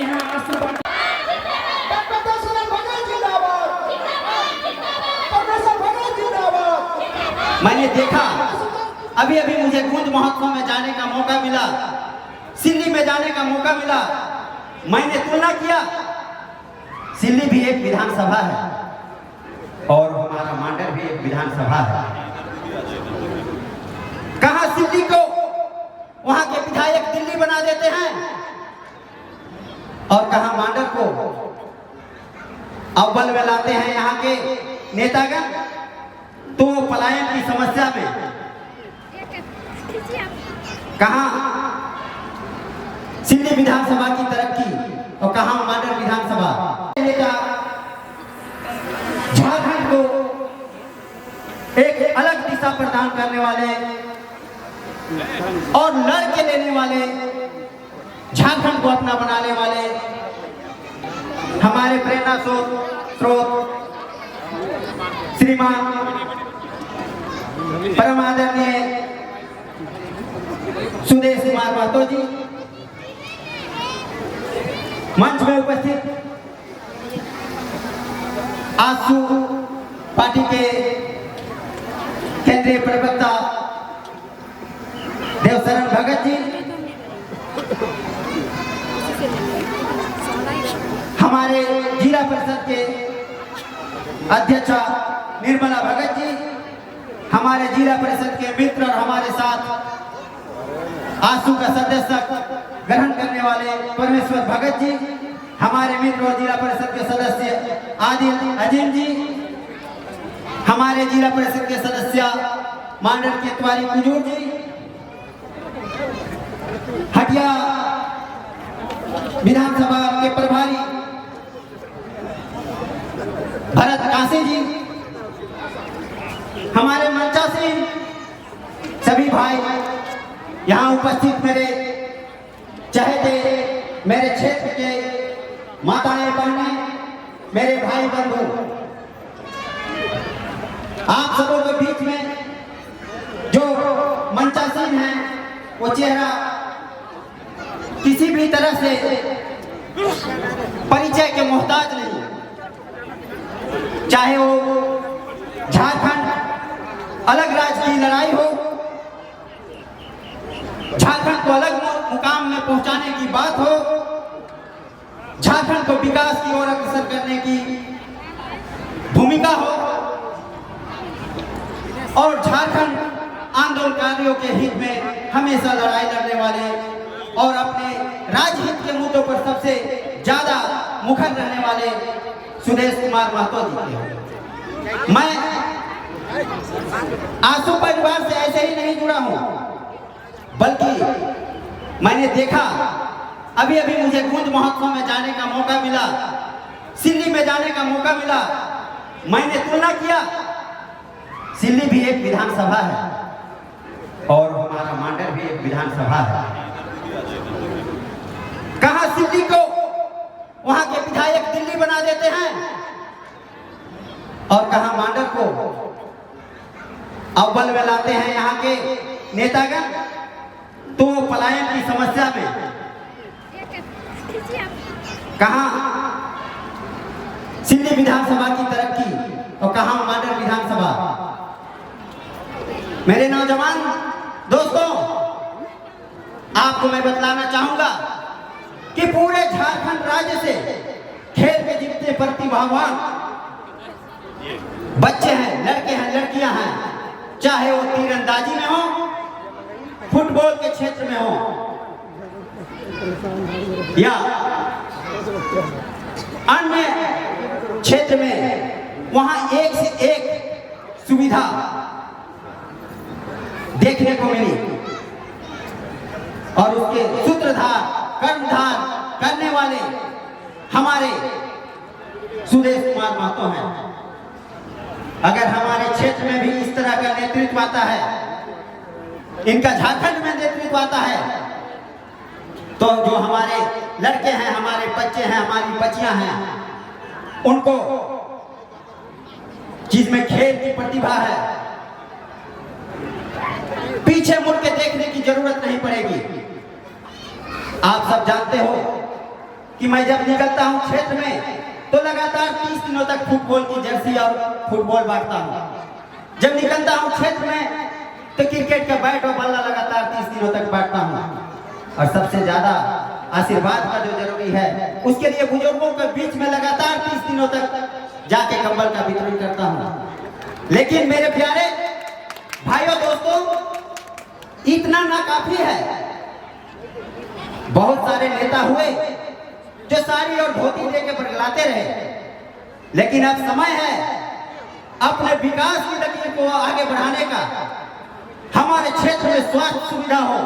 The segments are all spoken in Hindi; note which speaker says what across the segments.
Speaker 1: यहाँ आंसू
Speaker 2: मैंने देखा अभी अभी मुझे गूंज महोत्सव में जाने का मौका मिला, सिल्ली में जाने का मौका मिला। मैंने तुलना किया, सिल्ली भी एक विधानसभा है और हमारा मांडर भी एक विधानसभा है। कहां सिल्ली को वहां के विधायक दिल्ली बना देते हैं और कहां मांडर को अव्वल में लाते हैं यहाँ के नेतागण। तो पलायन की समस्या में कहां सिल्ली विधानसभा की तरक्की और कहां मांडर विधानसभा। झारखंड को एक अलग दिशा प्रदान करने वाले और लड़ के लेने वाले, झारखंड को अपना बनाने वाले हमारे प्रेरणा स्रोत श्रीमान परम आदरणीय सुदेश कुमार महतो जी, मंच में उपस्थित आसू पार्टी के केंद्रीय प्रवक्ता देवशरण भगत जी, हमारे जिला परिषद के अध्यक्षा निर्मला भगत जी, हमारे जिला परिषद के मित्र और हमारे साथ आंसू का सदस्य ग्रहण करने वाले परमेश्वर भगत जी, हमारे मित्र और जिला परिषद के सदस्य आदिल अजीम जी, हमारे जिला परिषद के सदस्य मांडर के तिवारी कुजूर जी, हटिया विधानसभा के प्रभारी भरत काशी जी, हमारे मंचासीन सभी भाई यहाँ उपस्थित मेरे चहेते, मेरे क्षेत्र के माताएं बहनें, मेरे भाई बंधु, आप सबों के बीच में जो मंचासीन हैं वो चेहरा किसी भी तरह से परिचय के मोहताज नहीं, चाहे वो झारखंड अलग राज्य की लड़ाई हो, झारखंड को अलग मुकाम में पहुंचाने की बात हो, झारखंड को विकास की ओर अग्रसर करने की भूमिका हो और झारखंड आंदोलनकारियों के हित में हमेशा लड़ाई लड़ने वाले और अपने राजहित के मुद्दों पर सबसे ज्यादा मुखर रहने वाले सुदेश कुमार महतो जी। मैं आंसू परिवार से ऐसे ही नहीं जुड़ा हूं, बल्कि मैंने देखा अभी अभी मुझे गूंज महोत्सव में जाने का मौका मिला, सिल्ली में जाने का मौका मिला। मैंने तुलना किया, सिल्ली भी एक विधानसभा है और हमारा मांडर भी एक विधानसभा है। कहां सिल्ली को वहां के विधायक दिल्ली बना देते हैं और कहां मांडर को अव्वल में लाते हैं यहाँ के नेतागण। तो पलायन की समस्या में कहां सिल्ली विधानसभा की तरक्की और कहां मांडर विधानसभा। मेरे नौजवान दोस्तों, आपको मैं बतलाना चाहूंगा कि पूरे झारखंड राज्य से खेल के जितने प्रतिभावान बच्चे हैं, लड़के हैं, लड़कियां हैं, चाहे वो तीरंदाजी में हो, फुटबॉल के क्षेत्र में हो या अन्य क्षेत्र में, वहां एक से एक सुविधा देखने को मिली और उसके सूत्रधार कर्मधार करने वाले हमारे सुदेश कुमार महतो हैं। अगर हमारे क्षेत्र में भी इस तरह का नेतृत्व आता है, इनका झारखंड में नेतृत्व आता है, तो जो हमारे लड़के हैं, हमारे बच्चे हैं, हमारी बच्चियां हैं, उनको जिसमें खेल की प्रतिभा है, पीछे मुड़ के देखने की जरूरत नहीं पड़ेगी। आप सब जानते हो कि मैं जब निकलता हूँ क्षेत्र में तो लगातार 30 दिनों तक फुटबॉल की जर्सी और फुटबॉल बांटता हूँ। जब निकलता हूँ क्षेत्र में तो क्रिकेट का बैट और बल्ला लगातार 30 दिनों तक बांटता हूँ। और सबसे ज्यादा आशीर्वाद का जो जरूरी है उसके लिए बुजुर्गों के बीच में लगातार 30 दिनों तक जाके कंबल का वितरण करता हूँ। लेकिन मेरे प्यारे भाइयों दोस्तों, इतना ना काफी है। बहुत सारे नेता हुए जो साड़ी और धोती देके बरगलाते रहे, लेकिन अब समय है अपने विकास की लकीर को आगे बढ़ाने का। हमारे क्षेत्र में स्वास्थ्य सुविधा हो,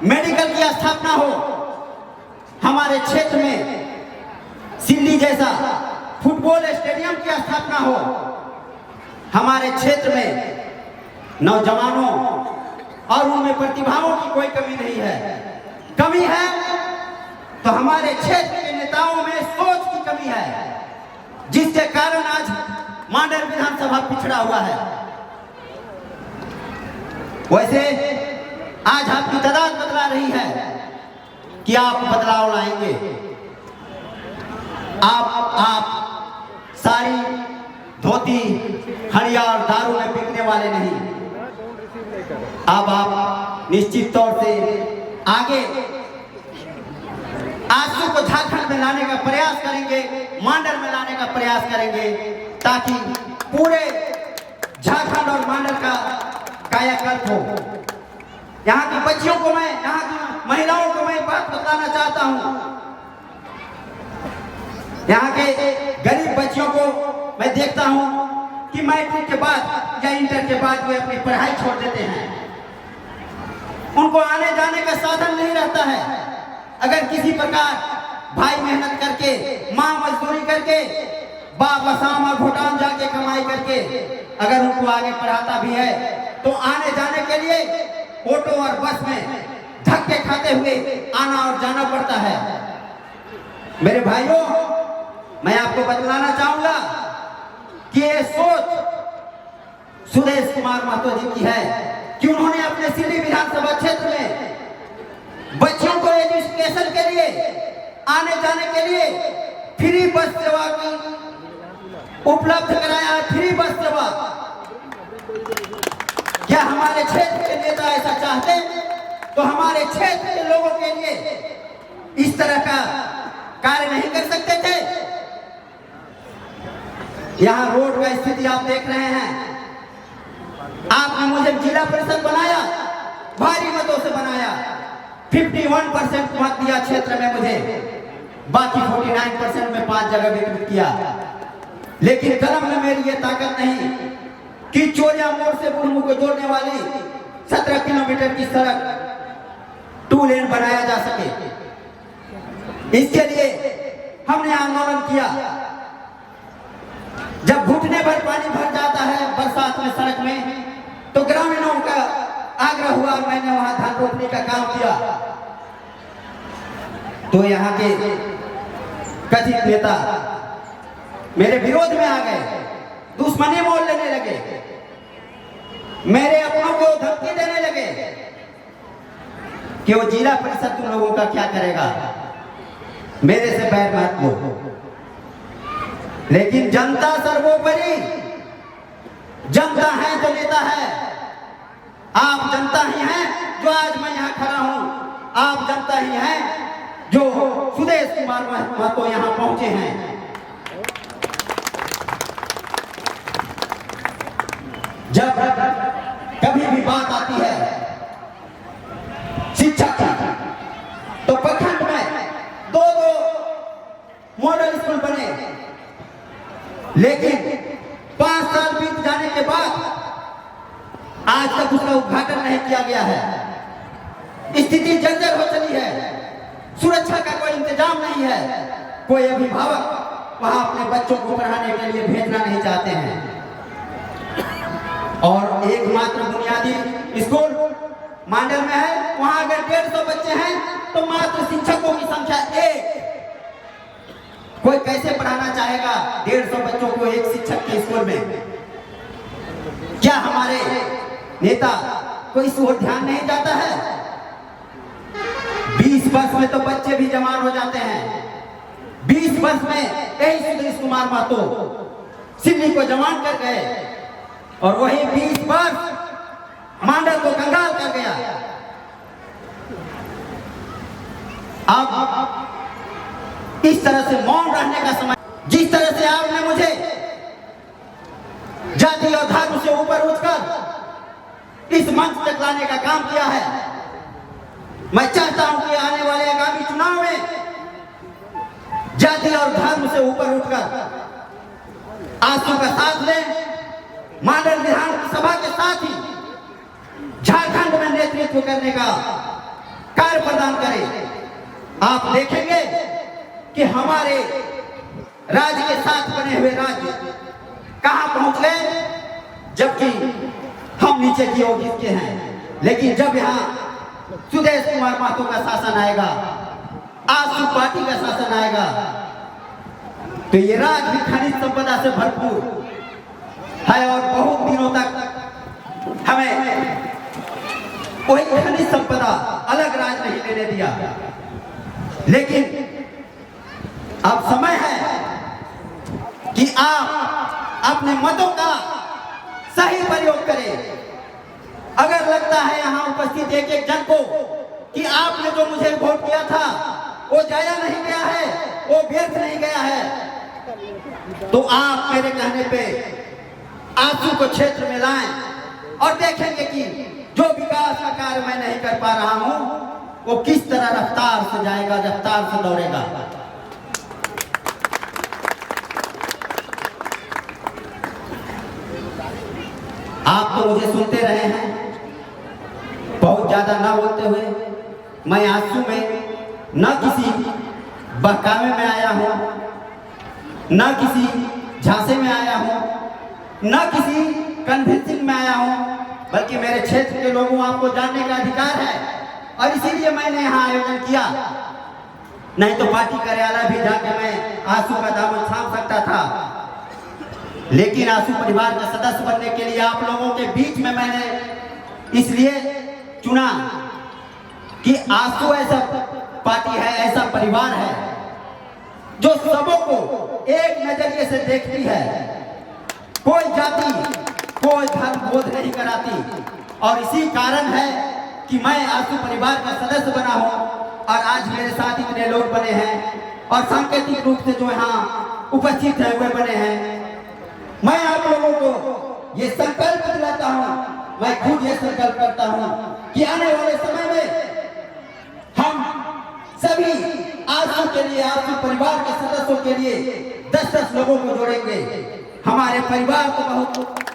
Speaker 2: मेडिकल की स्थापना हो, हमारे क्षेत्र में सिल्ली जैसा फुटबॉल स्टेडियम की स्थापना हो, हमारे क्षेत्र में नौजवानों और उनमें प्रतिभाओं की कोई कमी नहीं है। कमी है तो हमारे क्षेत्र के नेताओं में सोच की कमी है, जिसके कारण आज मांडर विधानसभा पिछड़ा हुआ है। वैसे आज आपकी तादाद बदला रही है कि आप बदलाव लाएंगे। आप साड़ी धोती हड़िया और दारू में बिकने वाले नहीं। अब आप निश्चित तौर से आगे आंसू को झारखंड में लाने का प्रयास करेंगे, मांडर में लाने का प्रयास करेंगे, ताकि पूरे झारखंड और मांडर का कायाकल्प हो। यहाँ की बच्चियों को मैं, यहाँ की महिलाओं को मैं बात बताना चाहता हूँ। यहाँ के गरीब बच्चियों को मैं देखता हूँ कि मैट्रिक के बाद या इंटर के बाद वे अपनी पढ़ाई छोड़ देते हैं। उनको आने जाने का साधन नहीं रहता है। अगर किसी प्रकार भाई मेहनत करके, माँ मजदूरी करके, बाप असम और भूटान जाके कमाई करके अगर उनको आगे पढ़ाता भी है तो आने जाने के लिए ऑटो और बस में धक्के खाते हुए आना और जाना पड़ता है। मेरे भाइयों, मैं आपको बतलाना चाहूंगा कि ये सोच सुदेश कुमार महतो जी की है कि उन्होंने अपने सिल्ली विधानसभा क्षेत्र में बच्चों को एजुकेशन के लिए, आने जाने के लिए फ्री बस सेवा की उपलब्ध कराया है। फ्री बस सेवा। क्या हमारे क्षेत्र के नेता ऐसा चाहते तो हमारे क्षेत्र के लोगों के लिए इस तरह का कार्य नहीं कर सकते थे? यहाँ रोड का स्थिति आप देख रहे हैं। आपने मुझे जिला परिषद बनाया, भारी मतों से बनाया। 51% मत दिया क्षेत्र में मुझे, बाकी 49% में 5 जगह वितरित किया। लेकिन कलम में मेरी ये ताकत नहीं कि चोरिया मोड़ से बुढ़मू को जोड़ने वाली 17 किलोमीटर की सड़क 2 लेन बनाया जा सके। इसके लिए हमने आंदोलन किया। जब घुटने भर पानी भर जाता है बरसात में सड़क में, तो ग्रामीणों का आग्रह हुआ, मैंने वहां धान रोपने का काम किया। तो यहाँ के कथित नेता मेरे विरोध में आ गए, दुश्मनी मोल लेने लगे, मेरे अपनों को धमकी देने लगे कि वो जिला परिषद तुम लोगों का क्या करेगा, मेरे से बैर मत लो। लेकिन जनता सर्वोपरि, जनता है तो नेता है। आप जनता ही हैं जो आज मैं यहाँ खड़ा हूँ। आप जनता ही हैं जो सुदेश कुमार महतो यहाँ पहुंचे हैं। जब कभी भी बात आती है शिक्षा की, तो प्रखंड में 2 मॉडल स्कूल बने, लेकिन 5 साल बीत जाने के बाद आज तक उसका उद्घाटन नहीं किया गया है। स्थिति जर्जर हो चली है। सुरक्षा का कोई इंतजाम नहीं है। कोई अभिभावक वहां अपने बच्चों को पढ़ाने के लिए भेजना नहीं चाहते हैं। और एकमात्र बुनियादी स्कूल मांडर में है, वहां अगर 150 बच्चे हैं तो मात्र शिक्षकों की संख्या 1। कोई कैसे पढ़ाना चाहेगा 150 बच्चों को एक शिक्षक के स्कूल में? क्या हमारे नेता को इस ओर ध्यान नहीं जाता है? 20 वर्ष में तो बच्चे भी जवान हो जाते हैं। 20 वर्ष में यही सुदेश कुमार महतो सिल्ली को जवान कर गए और वही 20 वर्ष मांडल को कंगाल कर गया। अब इस तरह से मौन रहने का समय, जिस तरह से आपने मुझे जाति और धर्म से ऊपर उठकर इस मंच तक लाने का काम किया है, मैं चाहता हूं कि आने वाले आगामी चुनाव में जाति और धर्म से ऊपर उठकर आंसू का साथ लें, मांडल विधानसभा के साथ ही झारखंड में नेतृत्व करने का कार्य प्रदान करें। आप देखेंगे कि हमारे राज्य के साथ बने हुए राज्य कहां पहुंच गए, जबकि हम नीचे की ओर गिरते हैं। लेकिन जब यहां सुदेश कुमार महतो का शासन आएगा, आसू पार्टी का शासन आएगा, तो ये राज्य भी खनिज संपदा से भरपूर है और बहुत दिनों तक हमें कोई खनिज संपदा अलग राज्य नहीं लेने दिया। लेकिन अब समय है कि आप अपने मतों का सही प्रयोग करें। अगर लगता है यहाँ उपस्थित एक एक जन को कि आपने जो मुझे वोट किया था वो जाया नहीं गया है, वो व्यर्थ नहीं गया है, तो आप मेरे कहने पे आंसू को क्षेत्र में लाएं और देखेंगे कि जो विकास का कार्य मैं नहीं कर पा रहा हूं वो किस तरह रफ्तार से जाएगा, रफ्तार से दौड़ेगा। आप तो मुझे सुनते रहे हैं, बहुत ज्यादा ना बोलते हुए। मैं आंसू में न किसी बहकावे में आया हूं, न किसी झांसे में आया हूं, न किसी कन्विंसिंग में आया हूं, बल्कि मेरे क्षेत्र के लोगों आपको जानने का अधिकार है और इसीलिए मैंने यहाँ आयोजन किया। नहीं तो पार्टी कार्यालय भी जाके मैं आंसू का दामन थाम सकता था, लेकिन आंसू परिवार का सदस्य बनने के लिए आप लोगों के बीच में मैंने इसलिए चुना कि आंसू ऐसा पार्टी है, ऐसा परिवार है जो सबों को एक नजरिए से देखती है, कोई जाति कोई धर्म बोध नहीं कराती। और इसी कारण है कि मैं आंसू परिवार का सदस्य बना हूं और आज मेरे साथ इतने लोग बने हैं और सांकेतिक रूप से जो यहाँ उपस्थित है वे बने हैं। मैं आप लोगों को ये संकल्प दिलाता हूं, मैं खुद ये संकल्प करता हूं कि आने वाले समय में हम सभी आंसू के लिए, आंसू परिवार के सदस्यों के लिए 10-10 लोगों को जोड़ेंगे। हमारे परिवार को बहुत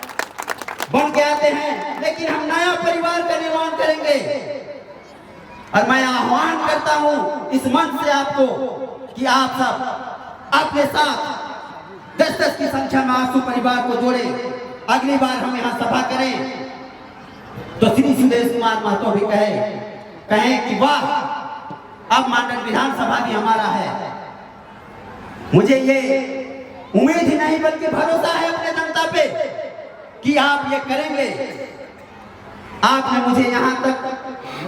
Speaker 2: बन के आते हैं, लेकिन हम नया परिवार का निर्माण करेंगे। और मैं आह्वान करता हूं इस मंच से आपको कि आप सब अपने साथ 10-10 की संख्या में आंसू परिवार को जोड़े। अगली बार हम यहाँ सभा करें तो श्री सुदेश कुमार महतो भी कहें कि वाह, अब मांडल विधानसभा भी हमारा है। मुझे ये उम्मीद ही नहीं बल्कि भरोसा है अपने जनता पे कि आप ये करेंगे। आपने मुझे यहाँ तक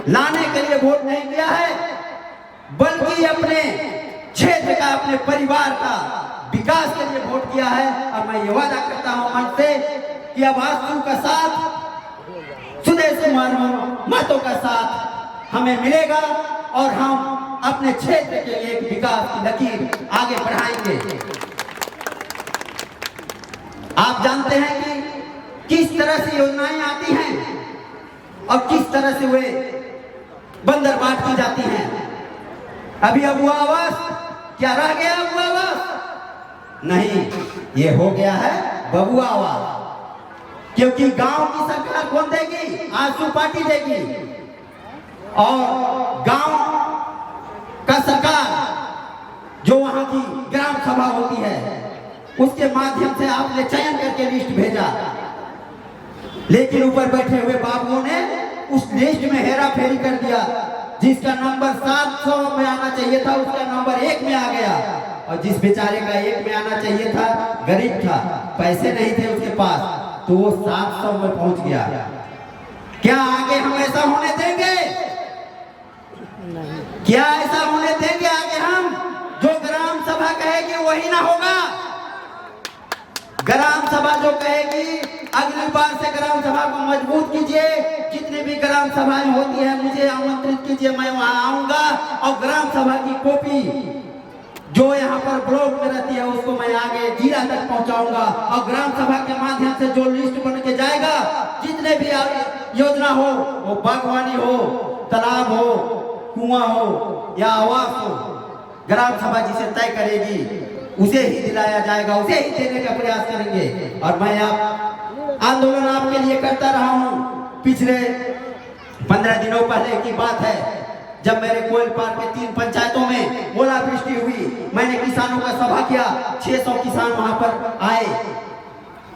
Speaker 2: लाने के लिए वोट नहीं दिया है, बल्कि अपने क्षेत्र का, अपने परिवार का विकास के लिए वोट किया है। और मैं ये वादा करता हूँ मन से कि अब आंसू का साथ, सुदेश कुमार महतो का साथ हमें मिलेगा और हम अपने क्षेत्र के लिए एक विकास की लकीर आगे बढ़ाएंगे। आप जानते हैं कि किस तरह से योजनाएं आती हैं और किस तरह से वे बंदरबाट की जाती हैं। अभी अबुआ आवास क्या रह गया? अबुआ आवास नहीं, ये हो गया है बबुआ आवास। क्योंकि गांव की सरकार कौन देगी? आंसू पार्टी देगी। और गांव का सरकार जो वहां की ग्राम सभा होती है उसके माध्यम से आपने चयन करके लिस्ट भेजा, लेकिन ऊपर बैठे हुए बाबुओं ने उस लिस्ट में हेरा फेरी कर दिया। जिसका नंबर 700 में आना चाहिए था उसका नंबर 1 में आ गया, और जिस बेचारे का 1 में आना चाहिए था, गरीब था, पैसे नहीं थे उसके पास, तो वो 700 में पहुंच गया। क्या आगे हम ऐसा होने देंगे? क्या ऐसा होने देंगे आगे हम? जो ग्राम सभा कहे वही ना होगा। ग्राम सभा जो कहेगी, अगली बार से ग्राम सभा को मजबूत कीजिए। जितनी भी ग्राम सभाएं होती है मुझे आमंत्रित कीजिए, मैं वहां आऊंगा और ग्राम सभा की कॉपी जो यहाँ पर ब्लॉक में रहती है उसको मैं आगे जिला तक पहुंचाऊंगा और ग्राम सभा के माध्यम से जो लिस्ट बन के जाएगा, जितने भी योजना हो, वो बागवानी हो, तालाब हो, कुआं हो या आवास हो, ग्राम सभा जिसे तय करेगी उसे ही दिलाया जाएगा, उसे ही देने का प्रयास करेंगे। और मैं आप आंदोलन आपके लिए करता रहा हूं। पिछले 15 दिनों पहले की बात है, जब मेरे कोयल पार के 3 पंचायतों में ओलावृष्टि हुई, मैंने किसानों का सभा किया। 600 किसान वहां पर आए,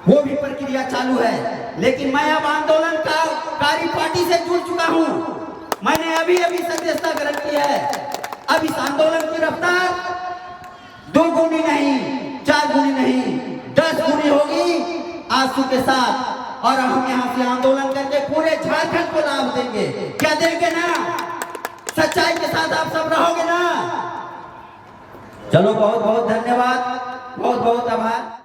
Speaker 2: वो भी प्रक्रिया चालू है। लेकिन मैं अब आंदोलन का कारी पार्टी से जुड़ चुका हूं। मैंने अभी सदस्यता ग्रहण की है। अब इस आंदोलन की रफ्तार 2 गुनी नहीं, 4 गुनी नहीं, 10 गुनी होगी आंसू के साथ। और हम यहाँ से आंदोलन करके पूरे झारखंड को लाभ देंगे। क्या देंगे ना? सच्चाई के साथ आप सब रहोगे ना? चलो, बहुत बहुत धन्यवाद, बहुत बहुत आभार।